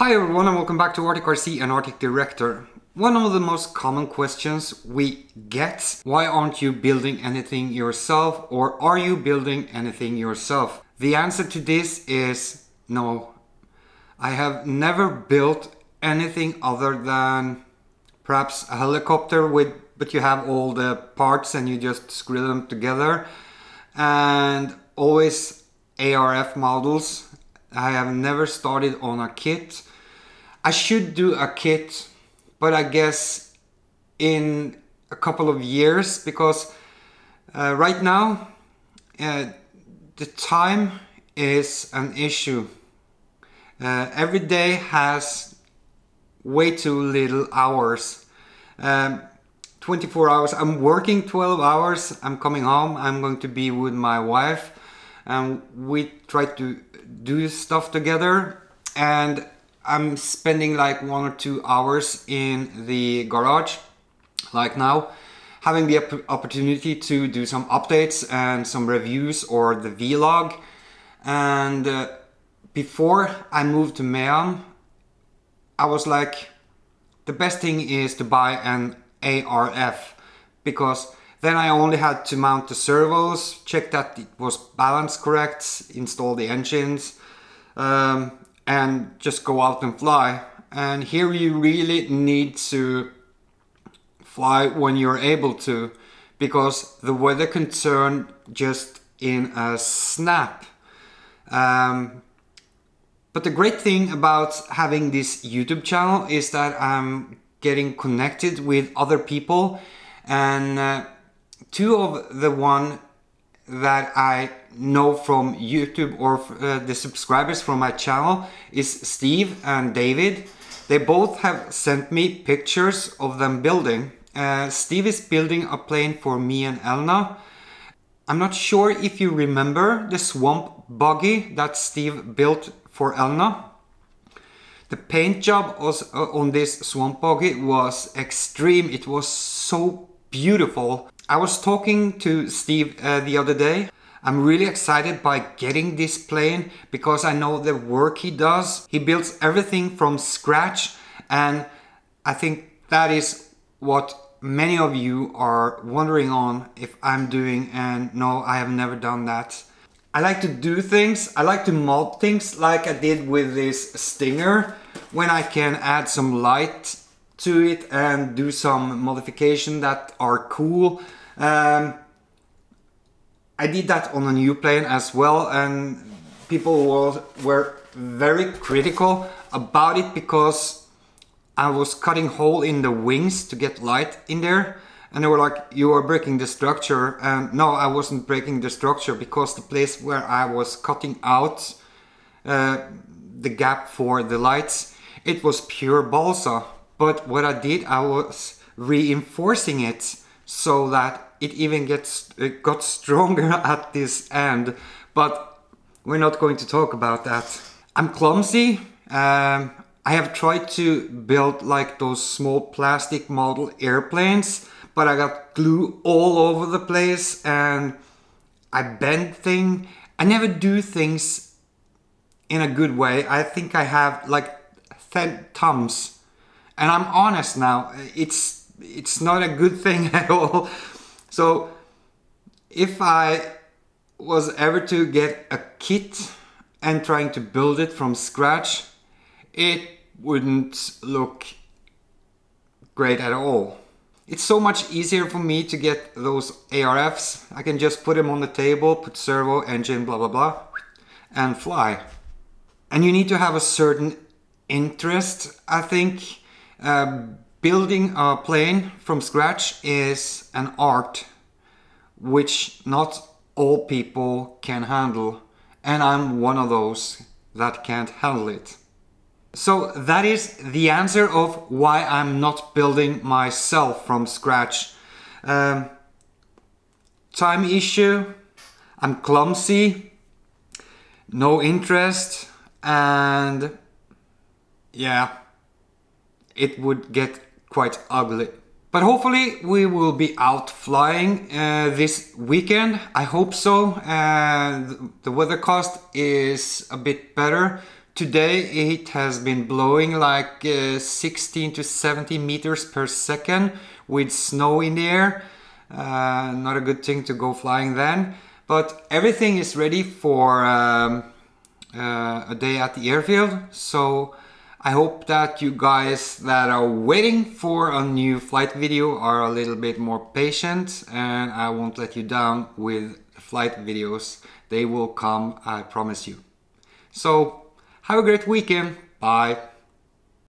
Hi everyone and welcome back to Arctic RC and Arctic Director. One of the most common questions we get: why aren't you building anything yourself, or are you building anything yourself? The answer to this is no. I have never built anything other than perhaps a helicopter but you have all the parts and you just screw them together, and always ARF models. I have never started on a kit. I should do a kit, but I guess in a couple of years, because right now the time is an issue. Every day has way too little hours. 24 hours. I'm working 12 hours. I'm coming home. I'm going to be with my wife and we try to do stuff together, and I'm spending like 1 or 2 hours in the garage like now, having the opportunity to do some updates and some reviews or the vlog. And before I moved to Mehamn, I was like, the best thing is to buy an ARF, because then I only had to mount the servos, check that it was balanced correct, install the engines, and just go out and fly. And here you really need to fly when you're able to, because the weather can turn just in a snap. But the great thing about having this YouTube channel is that I'm getting connected with other people, and two of the one that I know from YouTube, or the subscribers from my channel, is Steve and David. They both have sent me pictures of them building. Steve is building a plane for me and Elna. I'm not sure if you remember the swamp buggy that Steve built for Elna. The paint job on this swamp buggy was extreme. It was so beautiful. I was talking to Steve the other day. I'm really excited by getting this plane because I know the work he does. He builds everything from scratch, and I think that is what many of you are wondering on if I'm doing, and no, I have never done that. I like to do things, I like to mod things like I did with this Stinger, when I can add some light to it and do some modification that are cool. I did that on a new plane as well, and people were very critical about it because I was cutting hole in the wings to get light in there, and they were like, you are breaking the structure. And no, I wasn't breaking the structure, because the place where I was cutting out the gap for the lights, it was pure balsa. But what I did, I was reinforcing it so that it even got stronger at this end. But we're not going to talk about that. I'm clumsy. I have tried to build like those small plastic model airplanes, but I got glue all over the place and I bend things. I never do things in a good way. I think I have like 10 thumbs, and I'm honest now. It's not a good thing at all. So if I was ever to get a kit and trying to build it from scratch, it wouldn't look great at all. It's so much easier for me to get those ARFs. I can just put them on the table, put servo, engine, blah blah blah, and fly. And you need to have a certain interest, I think. Building a plane from scratch is an art which not all people can handle, and I'm one of those that can't handle it. So that is the answer of why I'm not building myself from scratch. Time issue, I'm clumsy, no interest, and yeah, it would get quite ugly. But hopefully we will be out flying this weekend. I hope so. The weathercast is a bit better Today it has been blowing like 16 to 70 meters per second with snow in the air. Not a good thing to go flying then, but everything is ready for a day at the airfield. So I hope that you guys that are waiting for a new flight video are a little bit more patient, and I won't let you down with flight videos. They will come, I promise you. So have a great weekend. Bye.